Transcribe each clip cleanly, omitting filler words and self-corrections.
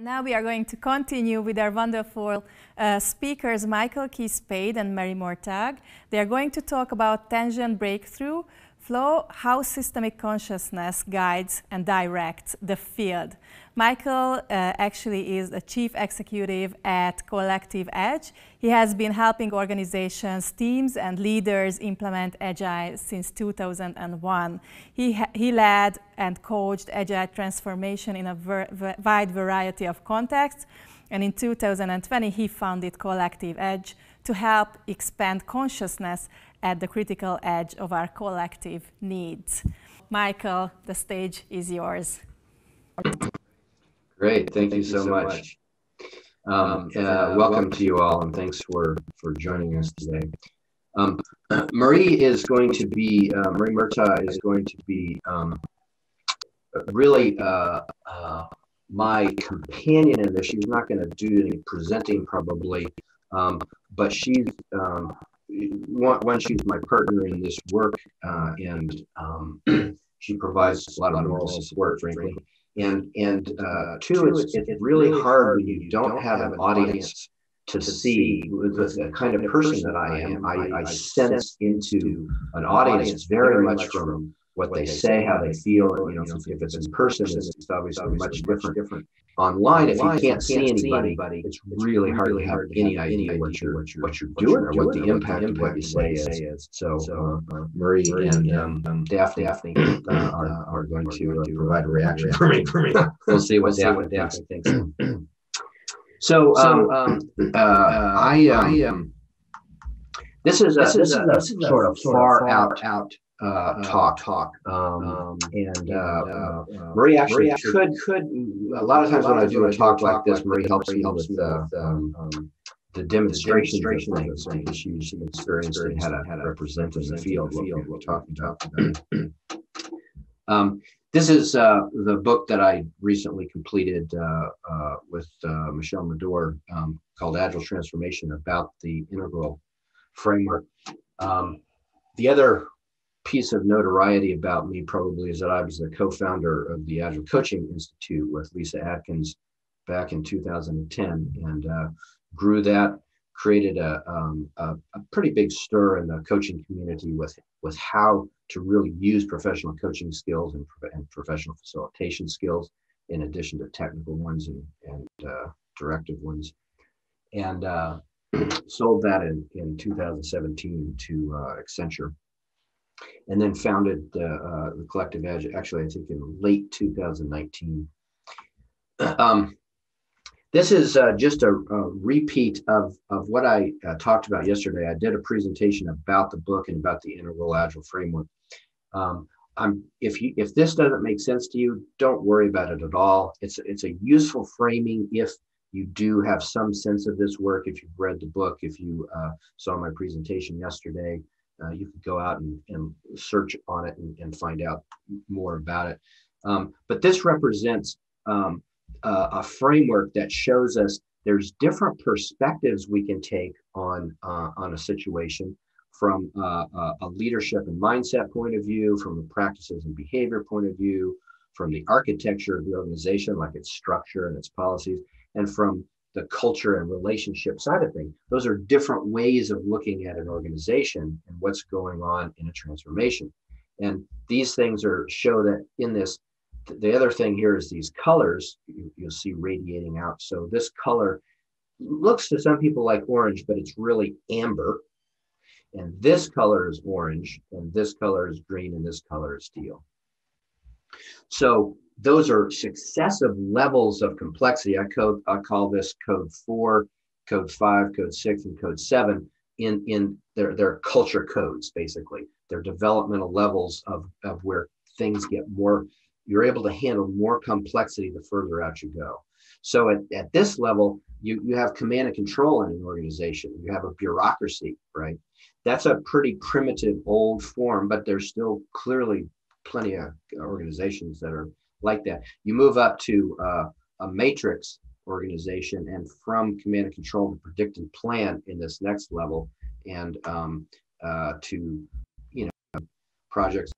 Now we are going to continue with our wonderful speakers, Michael Spayd and MURTAGH. They are going to talk about tangent breakthrough flow, how systemic consciousness guides and directs the field. Michael actually is the chief executive at Collective Edge. He has been helping organizations, teams, and leaders implement Agile since 2001. He led and coached Agile transformation in a wide variety of contexts. And in 2020, he founded Collective Edge to help expand consciousness at the critical edge of our collective needs. Michael, the stage is yours. Great, thank you so much. Welcome to you all, and thanks for joining us today. Marie is going to be, MURTAGH is going to be really my companion in this. She's not going to do any presenting probably, but she's she's my partner in this work, and she provides a lot of moral support, frankly. And two, it's really hard when you don't have an audience to see. With the kind of person that I am, I sense into an audience very much from what they say, how they feel. You know, if it's in person, it's obviously much different. Online, if you can't see anybody, it's really hard to have any idea what you're doing or what the impact of what you say is. So Marie and Daphne are going to provide a reaction for me. We'll see what Daphne thinks. So this is a sort of far out talk. Marie actually could a lot of times when I do a talk like this, Marie helps me with the demonstration of things because she experienced and how to represent in the field what we're talking about. This is the book that I recently completed with Michelle Medor called Agile Transformation, about the integral framework. The other piece of notoriety about me probably is that I was the co-founder of the Agile Coaching Institute with Lisa Atkins back in 2010, and grew that, created a pretty big stir in the coaching community with how to really use professional coaching skills and professional facilitation skills in addition to technical ones and directive ones, and sold that in 2017 to Accenture. And then founded the Collective Edge, actually, I think in late 2019. This is just a repeat of what I talked about yesterday. I did a presentation about the book and about the Integral Agile Framework. If this doesn't make sense to you, don't worry about it at all. It's a useful framing if you do have some sense of this work, if you've read the book, if you saw my presentation yesterday. You could go out and search on it and find out more about it. But this represents a framework that shows us there's different perspectives we can take on a situation, from a leadership and mindset point of view, from a practices and behavior point of view, from the architecture of the organization, like its structure and its policies, and from the culture and relationship side of things. Those are different ways of looking at an organization and what's going on in a transformation. And these things show that in this. The other thing here is these colors you'll see radiating out. So this color looks to some people like orange, but it's really amber. And this color is orange, and this color is green, and this color is teal. So those are successive levels of complexity. I call this code 4, code 5, code 6, and code 7 in their culture codes, basically. They're developmental levels of where things get more, you're able to handle more complexity the further out you go. So at this level, you have command and control in an organization. You have a bureaucracy, right? That's a pretty primitive old form, but there's still clearly plenty of organizations that are like that. You move up to a matrix organization, and from command and control to predict and plan in this next level, and to projects.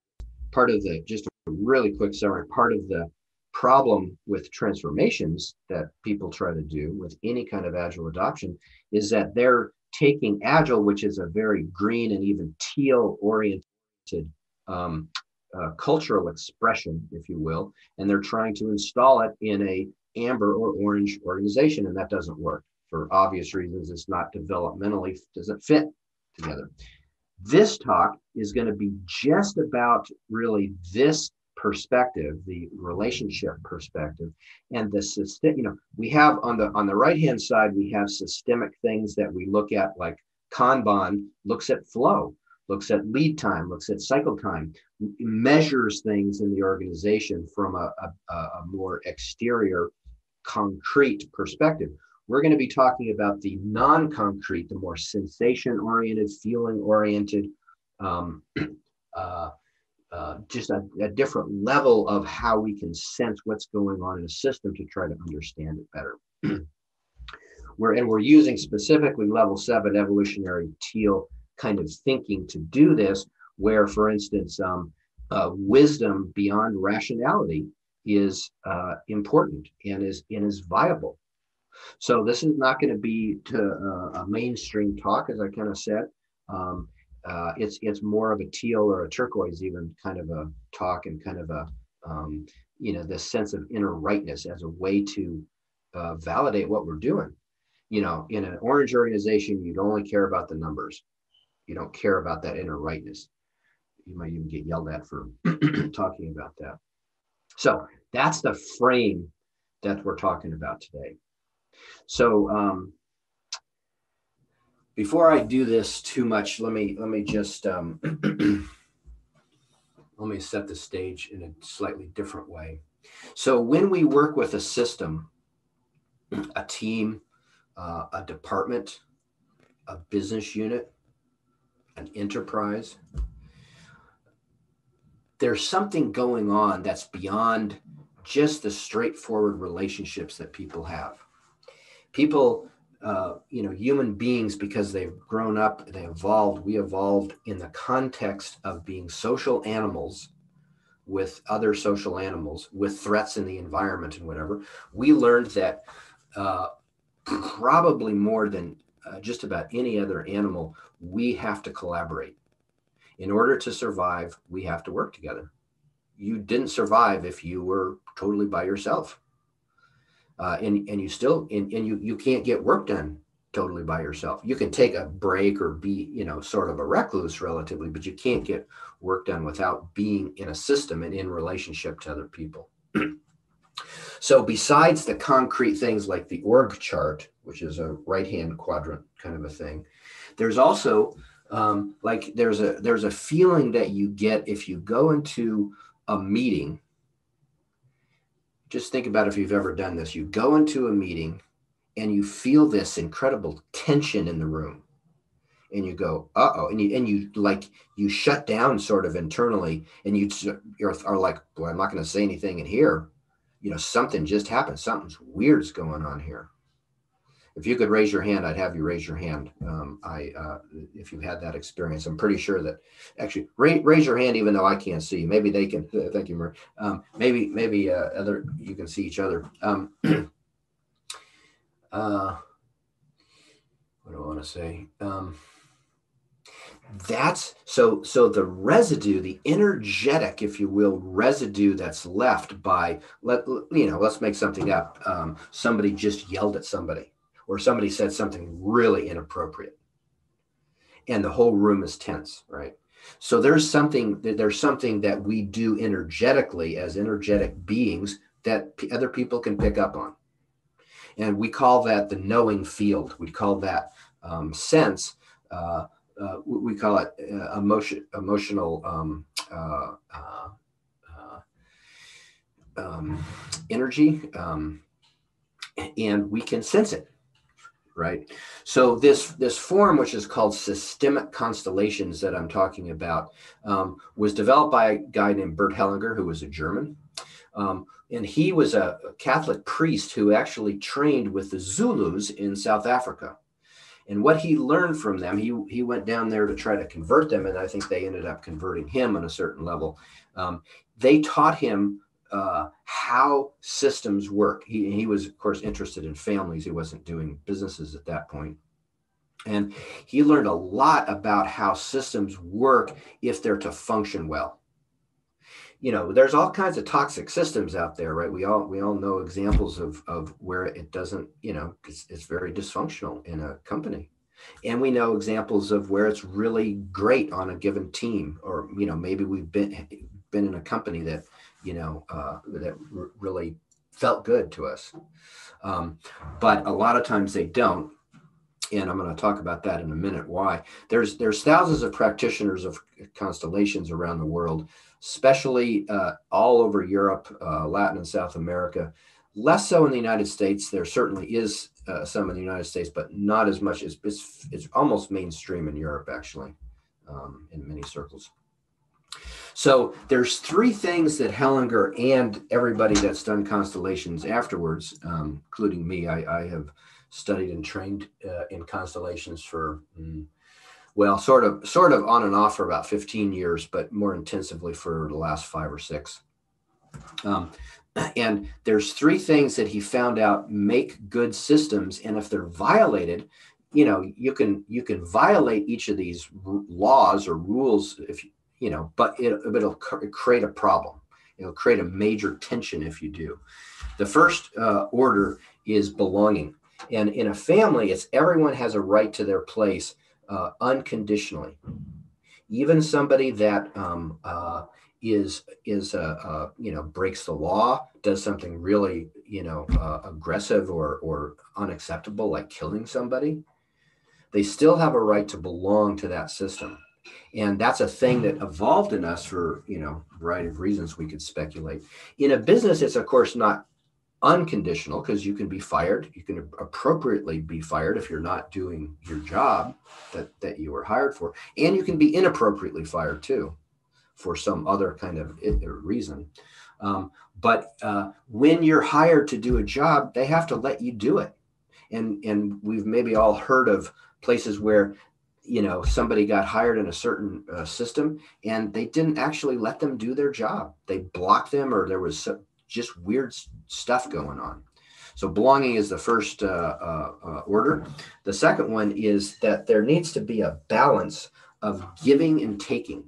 Part of the, just a really quick summary, part of the problem with transformations that people try to do with any kind of agile adoption is that they're taking agile, which is a very green and even teal oriented cultural expression, if you will, and they're trying to install it in a amber or orange organization, and that doesn't work for obvious reasons. It's not developmentally, doesn't fit together. This talk is going to be just about really this perspective, the relationship perspective, and the system. You know, we have on the right hand side, we have systemic things that we look at, like Kanban looks at flow, looks at lead time, looks at cycle time, measures things in the organization from a more exterior, concrete perspective. We're going to be talking about the non-concrete, the more sensation-oriented, feeling-oriented, just a different level of how we can sense what's going on in a system to try to understand it better. We're using specifically level 7 evolutionary teal kind of thinking to do this, where, for instance, wisdom beyond rationality is important and is viable. So this is not going to be a mainstream talk, as I kind of said. It's more of a teal or a turquoise even kind of a talk, and kind of a this sense of inner rightness as a way to validate what we're doing. You know, in an orange organization, you'd only care about the numbers. You don't care about that inner rightness. You might even get yelled at for talking about that. So that's the frame that we're talking about today. So before I do this too much, let me just let me set the stage in a slightly different way. So when we work with a system, a team, a department, a business unit, an enterprise, there's something going on that's beyond just the straightforward relationships that people have. People, human beings, because they've grown up, they evolved, we evolved in the context of being social animals with other social animals, with threats in the environment and whatever. We learned that probably more than just about any other animal, we have to collaborate. In order to survive, we have to work together. You didn't survive if you were totally by yourself. And you can't get work done totally by yourself. You can take a break or be, sort of a recluse relatively, but you can't get work done without being in a system and in relationship to other people. So besides the concrete things like the org chart, which is a right-hand quadrant kind of a thing, there's also there's a feeling that you get if you go into a meeting. Just think about if you've ever done this. You go into a meeting and you feel this incredible tension in the room, and you go, uh-oh, and you shut down sort of internally, and you are like, boy, I'm not going to say anything in here. Something just happened. Something's weird's going on here. If you could raise your hand, I'd have you raise your hand. If you had that experience, I'm pretty sure that actually raise your hand, even though I can't see you. Maybe they can. Thank you, Murray. Maybe other you can see each other. What do I want to say? That's so the residue, the energetic, if you will, residue that's left by let's make something up. Somebody just yelled at somebody, or somebody said something really inappropriate, and the whole room is tense, right? So there's something that we do energetically as energetic beings that other people can pick up on, and we call that the knowing field. We call that sense. We call it emotional energy, and we can sense it, right? So this form, which is called systemic constellations that I'm talking about, was developed by a guy named Bert Hellinger, who was a German. And he was a Catholic priest who actually trained with the Zulus in South Africa. And what he learned from them, he went down there to try to convert them, and I think they ended up converting him on a certain level. They taught him how systems work. He was, of course, interested in families. He wasn't doing businesses at that point. And he learned a lot about how systems work if they're to function well. You know, there's all kinds of toxic systems out there, right? We all know examples of where it doesn't, you know, it's very dysfunctional in a company. And we know examples of where it's really great on a given team, or, you know, maybe we've been in a company that, you know, that really felt good to us. But a lot of times they don't. And I'm going to talk about that in a minute, why. There's thousands of practitioners of constellations around the world, especially all over Europe, Latin and South America. Less so in the United States. There certainly is some in the United States, but not as much. It's almost mainstream in Europe, actually, in many circles. So there's three things that Hellinger and everybody that's done constellations afterwards, including me, I have studied and trained in constellations for, well, sort of on and off for about 15 years, but more intensively for the last 5 or 6. And there's three things that he found out make good systems. And if they're violated, you know, you can violate each of these laws or rules, if you know, but it'll create a problem. It'll create a major tension if you do. The first order is belonging. And in a family, it's everyone has a right to their place unconditionally. Even somebody that is you know, breaks the law, does something really, you know, aggressive or unacceptable, like killing somebody, they still have a right to belong to that system. And that's a thing that evolved in us for, you know, a variety of reasons we could speculate. In a business, it's of course not unconditional, because you can be fired. You can appropriately be fired if you're not doing your job that you were hired for. And you can be inappropriately fired too, for some other kind of reason. But when you're hired to do a job, they have to let you do it. And we've maybe all heard of places where, you know, somebody got hired in a certain system and they didn't actually let them do their job. They blocked them, or there was just weird stuff going on. So belonging is the first order. The second one is that there needs to be a balance of giving and taking.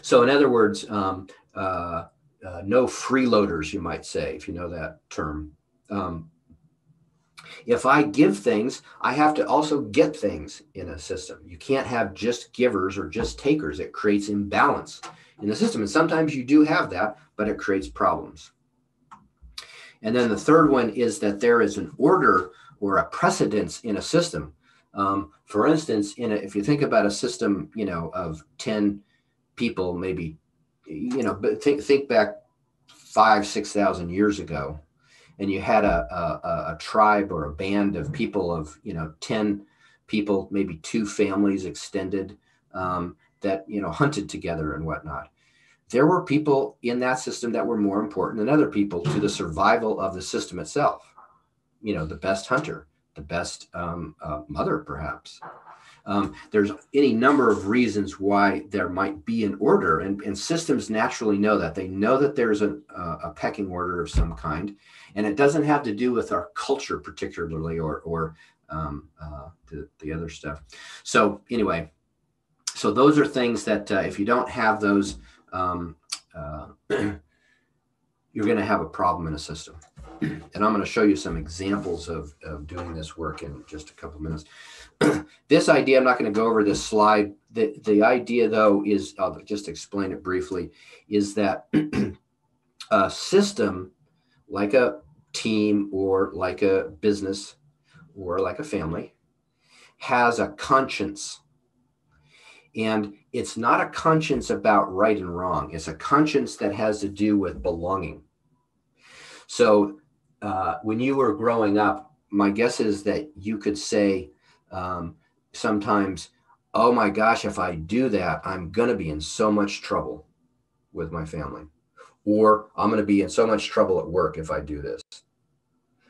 So in other words, no freeloaders, you might say, if you know that term. If I give things, I have to also get things in a system. You can't have just givers or just takers. It creates imbalance in the system. And sometimes you do have that, but it creates problems. And then the third one is that there is an order or a precedence in a system. For instance, if you think about a system, you know, of 10 people, maybe, you know, but think back 5,000 to 6,000 years ago, and you had a tribe or a band of people of, you know, 10 people, maybe 2 families extended, that, you know, hunted together and whatnot. There were people in that system that were more important than other people to the survival of the system itself. You know, the best hunter, the best mother, perhaps. There's any number of reasons why there might be an order, and systems naturally know that. They know that there's a pecking order of some kind, and it doesn't have to do with our culture particularly, or the other stuff. So anyway, so those are things that if you don't have those, you're going to have a problem in a system. And I'm going to show you some examples of doing this work in just a couple of minutes. This idea, I'm not going to go over this slide. The idea, though, is, I'll just explain it briefly, is that a system, like a team or like a business or like a family, has a conscience. And it's not a conscience about right and wrong. It's a conscience that has to do with belonging. So when you were growing up, my guess is that you could say sometimes, oh my gosh, if I do that, I'm going to be in so much trouble with my family. Or I'm going to be in so much trouble at work if I do this.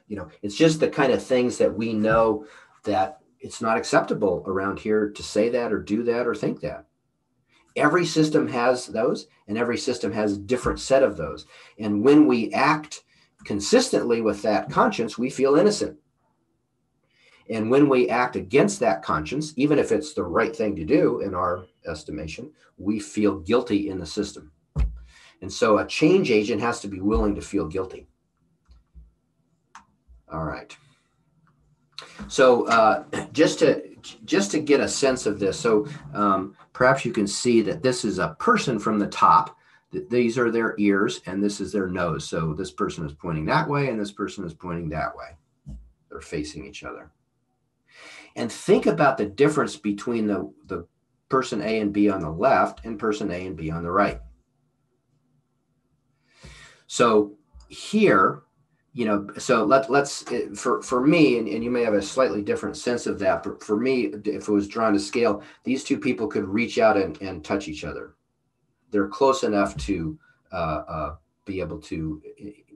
You know, it's just the kind of things that we know that it's not acceptable around here to say that or do that or think that. Every system has those, and every system has a different set of those. And when we act consistently with that conscience, we feel innocent. And when we act against that conscience, even if it's the right thing to do in our estimation, we feel guilty in the system. And so a change agent has to be willing to feel guilty. All right. So just to get a sense of this, so perhaps you can see that this is a person from the top. These are their ears, and this is their nose. So this person is pointing that way, and this person is pointing that way. They're facing each other. And think about the difference between the person A and B on the left and person A and B on the right. So here, you know, so let's for me, and you may have a slightly different sense of that, but for me, if it was drawn to scale, these two people could reach out and touch each other. They're close enough to be able to,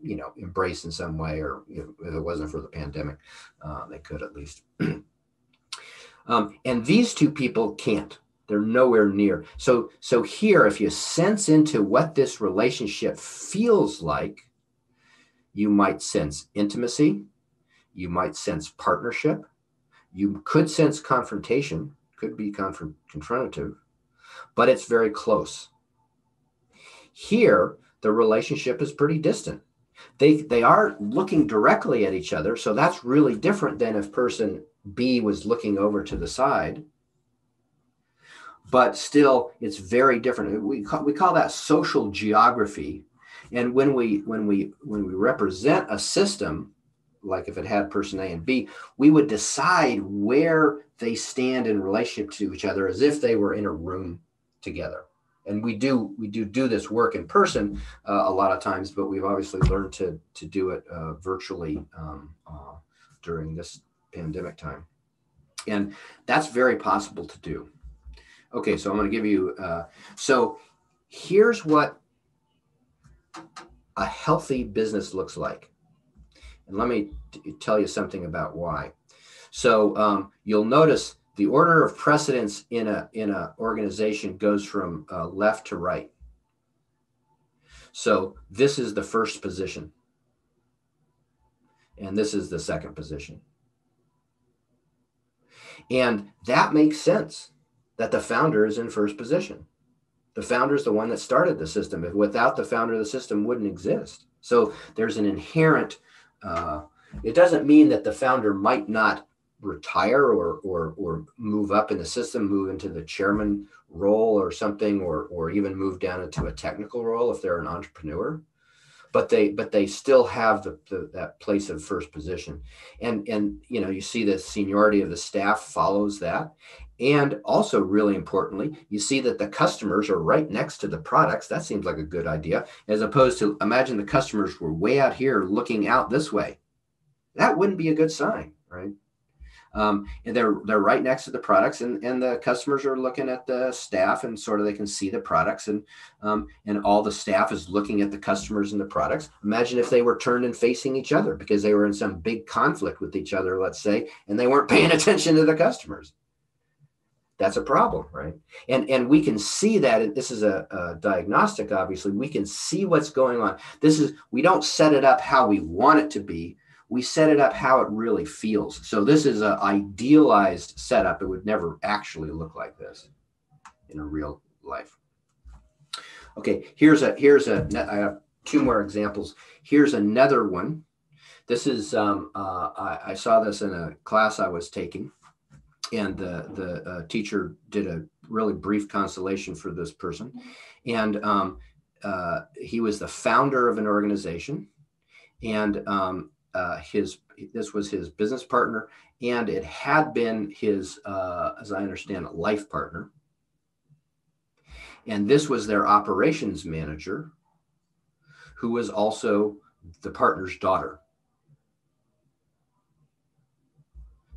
you know, embrace in some way, or if it wasn't for the pandemic, they could at least. And these two people can't. They're nowhere near. So here, if you sense into what this relationship feels like, you might sense intimacy, you might sense partnership, you could sense confrontation, could be confrontative, but it's very close. Here, the relationship is pretty distant. They are looking directly at each other, so that's really different than if person B was looking over to the side. But still, it's very different. We call that social geography. And when we represent a system, like if it had person A and B, we would decide where they stand in relationship to each other as if they were in a room together. And we do this work in person a lot of times, but we've obviously learned to do it virtually during this pandemic time. And that's very possible to do. Okay, so I'm going to give you, so here's what a healthy business looks like. And let me tell you something about why. So you'll notice the order of precedence in a organization goes from left to right. So this is the first position. And this is the second position. And that makes sense that the founder is in first position. The founder is the one that started the system. If without the founder, the system wouldn't exist. So there's an inherent, it doesn't mean that the founder might not retire or move up in the system, move into the chairman role or something, or even move down into a technical role if they're an entrepreneur. But they still have that place of first position. And you know, you see the seniority of the staff follows that. And also, really importantly, you see that the customers are right next to the products. That seems like a good idea, as opposed to, imagine the customers were way out here looking out this way. That wouldn't be a good sign, right? And they're right next to the products, and the customers are looking at the staff, and sort of they can see the products, and all the staff is looking at the customers and the products. Imagine if they were turned and facing each other because they were in some big conflict with each other, let's say, and they weren't paying attention to the customers. That's a problem, right? And we can see that, and this is a diagnostic, obviously, we can see what's going on. We don't set it up how we want it to be. We set it up how it really feels. So this is an idealized setup. It would never actually look like this in a real life. Okay, I have two more examples. Here's another one. This is, I saw this in a class I was taking, and the teacher did a really brief constellation for this person. And he was the founder of an organization, and this was his business partner, and it had been his, as I understand it, life partner. And this was their operations manager, who was also the partner's daughter.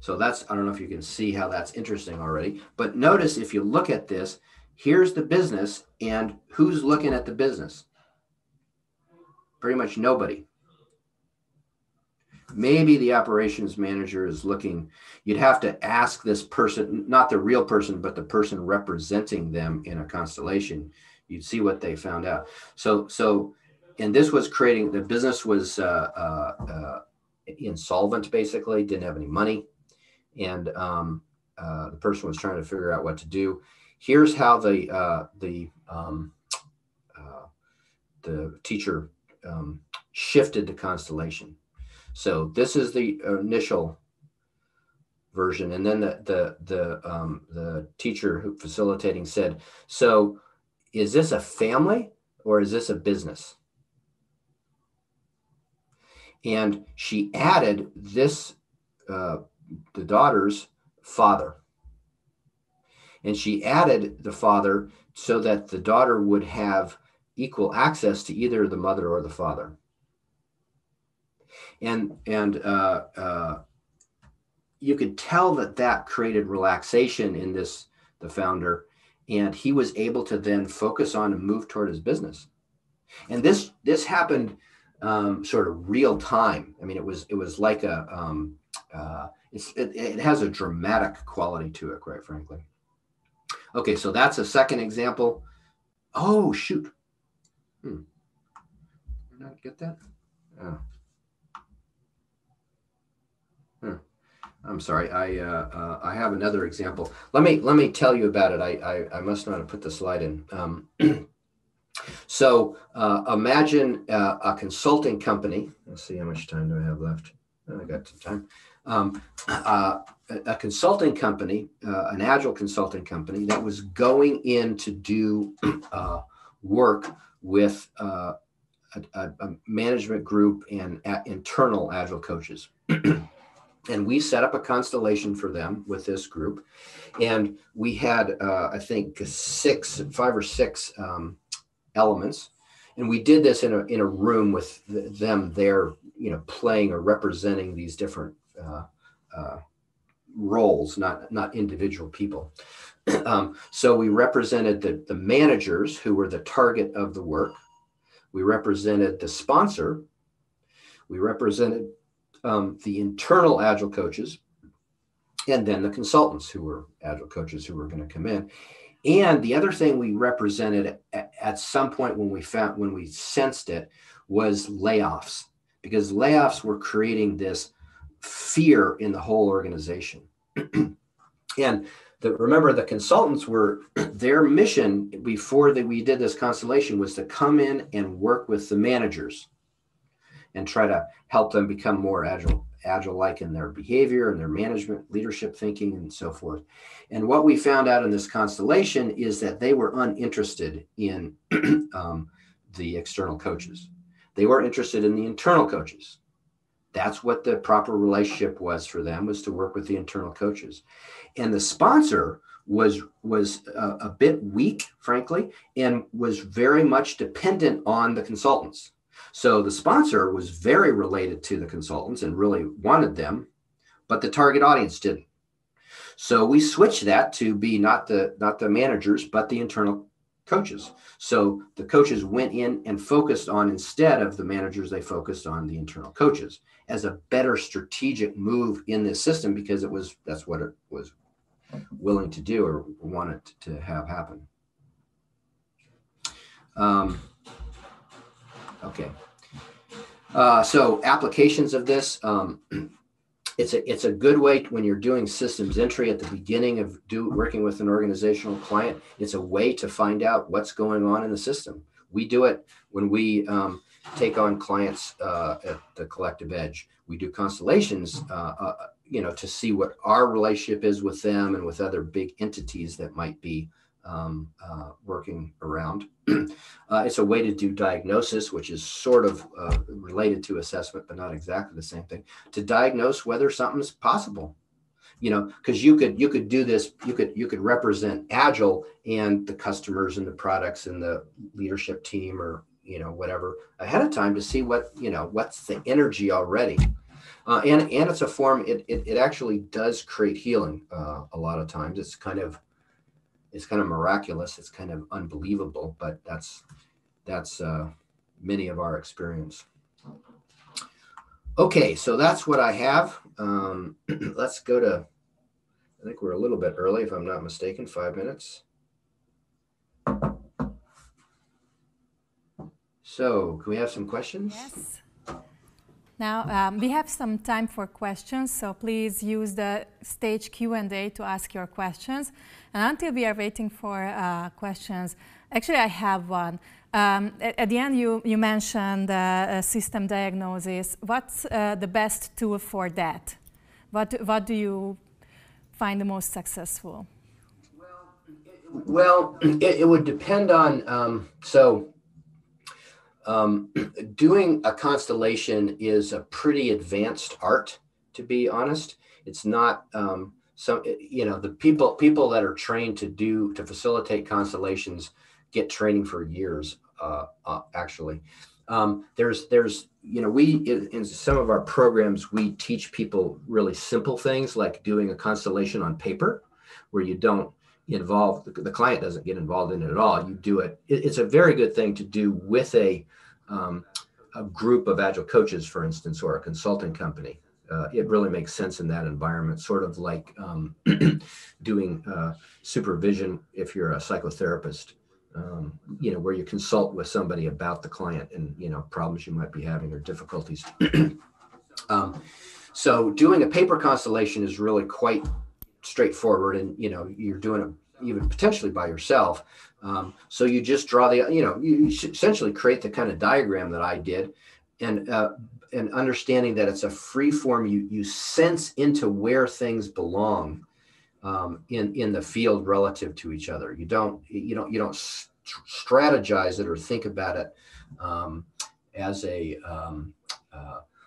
So that's, I don't know if you can see how that's interesting already, but notice if you look at this, here's the business, and who's looking at the business? Pretty much nobody. maybe the operations manager is looking, you'd have to ask this person, not the real person, but the person representing them in a constellation. You'd see what they found out. And this was creating, the business was insolvent, basically, didn't have any money. And the person was trying to figure out what to do. Here's how the teacher shifted the constellation. So this is the initial version, and then the teacher who facilitating said, "So, is this a family or is this a business?" And she added this, the daughter's father, and she added the father so that the daughter would have equal access to either the mother or the father. And you could tell that created relaxation in the founder, and he was able to then focus on and move toward his business. And this happened sort of real time. I mean, it was like it has a dramatic quality to it, quite frankly. Okay, so that's a second example. Oh, shoot. Did I not get that? Oh. I'm sorry. I have another example. Let me tell you about it. I must not have put the slide in. So imagine a consulting company. Let's see, how much time do I have left? I got some time. A consulting company, an agile consulting company that was going in to do work with a management group and internal agile coaches. And we set up a constellation for them with this group. And we had, I think, 5 or 6 elements. And we did this in a room with them there, playing or representing these different roles, not individual people. So we represented the managers who were the target of the work. We represented the sponsor. We represented the internal agile coaches, and then the consultants who were agile coaches who were going to come in. And the other thing we represented at some point when we sensed it was layoffs, because layoffs were creating this fear in the whole organization. And remember, the consultants their mission before we did this constellation was to come in and work with the managers and try to help them become more agile-like in their behavior and their management, leadership thinking, and so forth. And what we found out in this constellation is that they were uninterested in the external coaches. They were interested in the internal coaches. That's what the proper relationship was for them, was to work with the internal coaches. And the sponsor was a bit weak, frankly, and was very much dependent on the consultants. So the sponsor was very related to the consultants and really wanted them, but the target audience didn't. So we switched that to be not the managers, but the internal coaches. So the coaches went in and focused on, instead of the managers, they focused on the internal coaches as a better strategic move in this system, because that's what it was willing to do or wanted to have happen. Okay. So applications of this, it's a good way when you're doing systems entry at the beginning of working with an organizational client. It's a way to find out what's going on in the system. We do it when we take on clients at the Collective Edge. We do constellations, to see what our relationship is with them and with other big entities that might be working around. It's a way to do diagnosis, which is sort of related to assessment, but not exactly the same thing, to diagnose whether something's possible. Because you could do this, you could represent Agile and the customers and the products and the leadership team, or whatever, ahead of time to see what's the energy already. And it's a form. It actually does create healing a lot of times. It's kind of miraculous. It's kind of unbelievable, but that's many of our experience. Okay, so that's what I have. Let's go to, I think we're a little bit early, if I'm not mistaken, 5 minutes. So can we have some questions? Yes. Now, we have some time for questions, so please use the stage Q&A to ask your questions. And until we are waiting for questions, actually I have one. At the end, you mentioned system diagnosis. What's the best tool for that? What do you find the most successful? Well, it would depend on, doing a constellation is a pretty advanced art, to be honest. It's not, the people that are trained to facilitate constellations get training for years, actually. In some of our programs, we teach people really simple things like doing a constellation on paper, where you don't involve, the client doesn't get involved in it at all. You do it. It's a very good thing to do with a group of agile coaches, for instance, or a consulting company. It really makes sense in that environment, sort of like doing supervision if you're a psychotherapist, where you consult with somebody about the client and, problems you might be having or difficulties. So doing a paper constellation is really quite straightforward, and, you're doing it even potentially by yourself. So you just draw you essentially create the kind of diagram that I did, and understanding that it's a free form, you sense into where things belong in the field relative to each other. You don't strategize it or think about it as a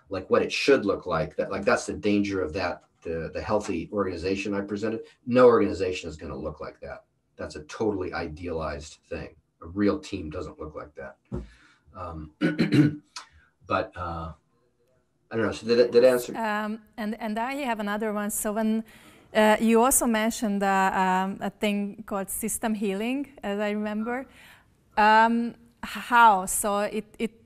like what it should look like. That's the danger of that. The healthy organization I presented, no organization is going to look like that. That's a totally idealized thing. A real team doesn't look like that. But I don't know. So did it answer? And I have another one. So when you also mentioned a thing called system healing, as I remember. How? So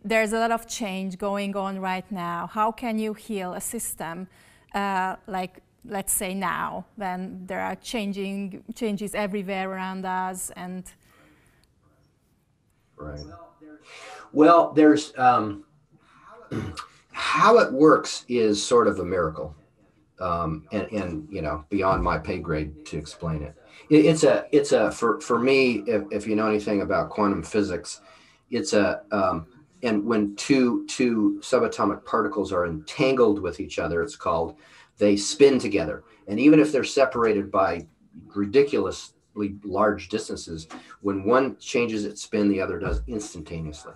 there's a lot of change going on right now. How can you heal a system? Like, let's say now, when there are changes everywhere around us, and right. Well, there's how it works is sort of a miracle, and beyond my pay grade to explain it. It's a for me, if you know anything about quantum physics, it's and when two subatomic particles are entangled with each other, it's called, they spin together. And even if they're separated by ridiculously large distances, when one changes its spin, the other does instantaneously.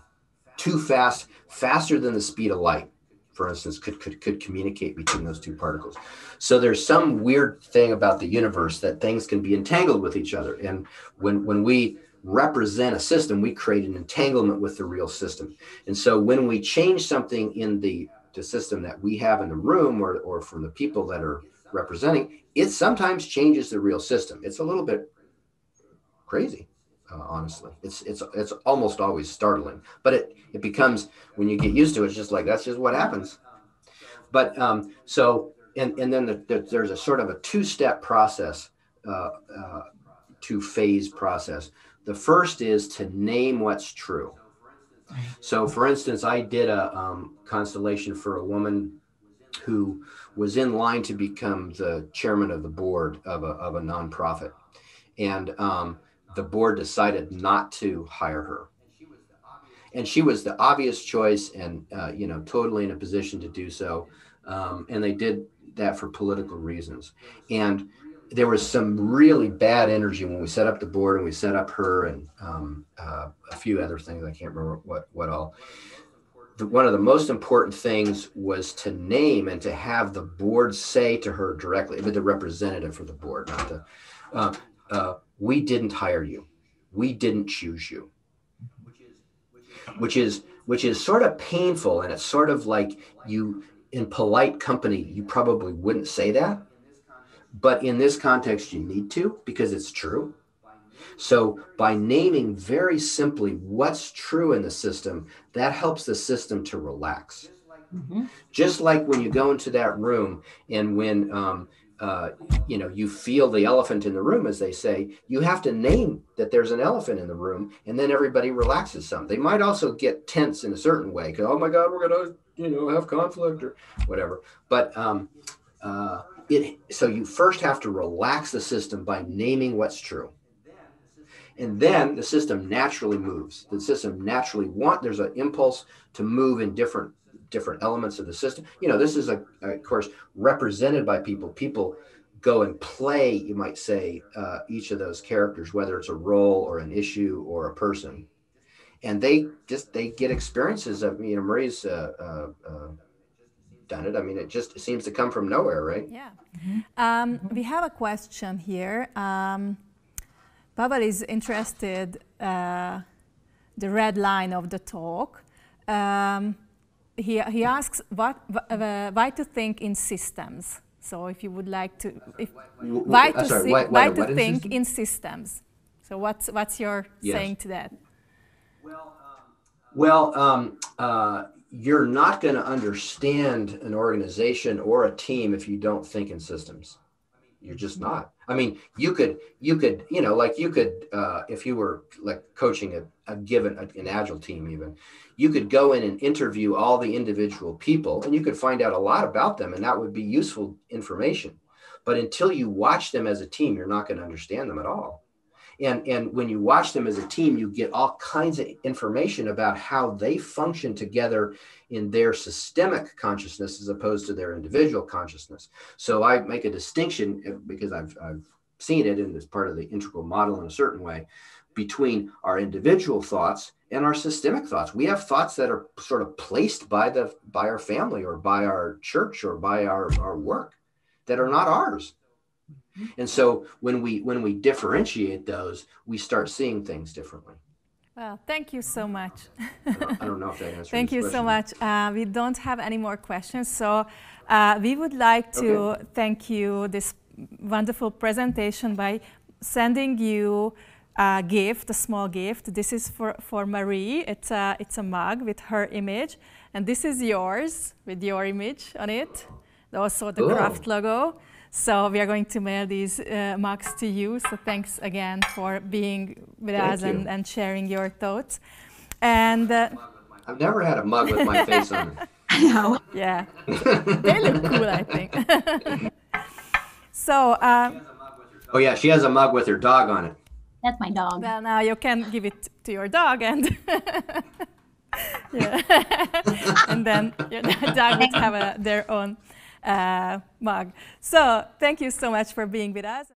Too fast, faster than the speed of light, for instance, could communicate between those two particles. So there's some weird thing about the universe that things can be entangled with each other. And when we represent a system, we create an entanglement with the real system. And so when we change something in the system that we have in the room, or from the people that are representing, it sometimes changes the real system. It's a little bit crazy. Honestly, it's almost always startling, but it becomes, when you get used to it, it's just like, that's just what happens. But so and then there's a sort of a two-step process, two-phase process. The first is to name what's true. So, for instance, I did a constellation for a woman who was in line to become the chairman of the board of a nonprofit, and the board decided not to hire her. And she was the obvious choice, and totally in a position to do so. And they did that for political reasons. And there was some really bad energy when we set up the board, and we set up her, and a few other things. I can't remember what all. One of the most important things was to name and to have the board say to her directly, but the representative for the board, not the, we didn't hire you. We didn't choose you. Which is sort of painful, and it's sort of like, you, in polite company, you probably wouldn't say that, but in this context you need to, because it's true. So by naming very simply what's true in the system, that helps the system to relax. Just like when you go into that room and when you know, you feel the elephant in the room, as they say, you have to name that there's an elephant in the room, and then everybody relaxes some. They might also get tense in a certain way because, oh my God, we're going to, you know, have conflict or whatever. But so you first have to relax the system by naming what's true. And then the system naturally moves. The system naturally there's an impulse to move in different elements of the system. You know, this is of course represented by people. People go and play, you might say, each of those characters, whether it's a role or an issue or a person, and they get experiences of, you know, Marie's done it. I mean, it seems to come from nowhere, right? Yeah. We have a question here. Pavel is interested the red line of the talk. He asks why to think in systems. So if you would like to, why to think in systems. So what's your saying to that? Well, you're not going to understand an organization or a team if you don't think in systems. You're just not. I mean, you could, you know, like you could, if you were like coaching an agile team even, you could go in and interview all the individual people and you could find out a lot about them, and that would be useful information. But until you watch them as a team, you're not going to understand them at all. And when you watch them as a team, you get all kinds of information about how they function together in their systemic consciousness as opposed to their individual consciousness. So I make a distinction, because I've seen it in this part of the integral model in a certain way, between our individual thoughts and our systemic thoughts. We have thoughts that are sort of placed by our family or by our church or by our work that are not ours. And so when we differentiate those, we start seeing things differently. Well, thank you so much. I don't know if that answers Thank you so much. We don't have any more questions, so we would like to thank you this wonderful presentation by sending you a gift, a small gift. This is for Marie. It's a mug with her image, and this is yours with your image on it. Also the Craft logo. So we are going to mail these mugs to you. So thanks again for being with us and sharing your thoughts. And I've never had a mug with my face on it. I know. Yeah, they look cool, I think. So. Oh yeah, she has a mug with her dog on it. That's my dog. Well, now you can give it to your dog, and yeah, and then your dog would have their own mug. So thank you so much for being with us.